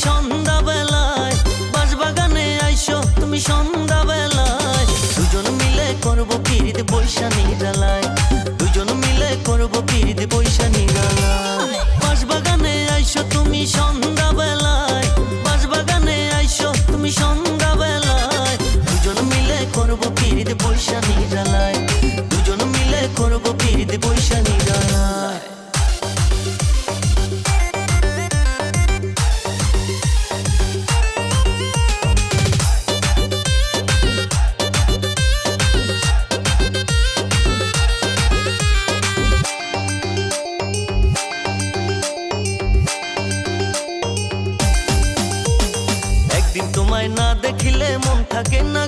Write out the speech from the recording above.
সন্ধ্যা বেলায়, বাঁশবাগানে আইসো তুমি সন্ধ্যা বেলায়। দুজন মিলে করব পিরিত বৈশা নিরালায়, দুজন মিলে করব পিরিত বৈশা নিরালায়। বাঁশবাগানে আইসো তুমি সন্ধ্যা বেলায়, বাঁশবাগানে আইসো তুমি সন্ধ্যা বেলায়। দুজন মিলে করব পিরিত বৈশা নিরালায়, দুজন মিলে করব পিরিত বৈশা নিরালায়। একদিন তোমায় না দেখিলে মন থাকে না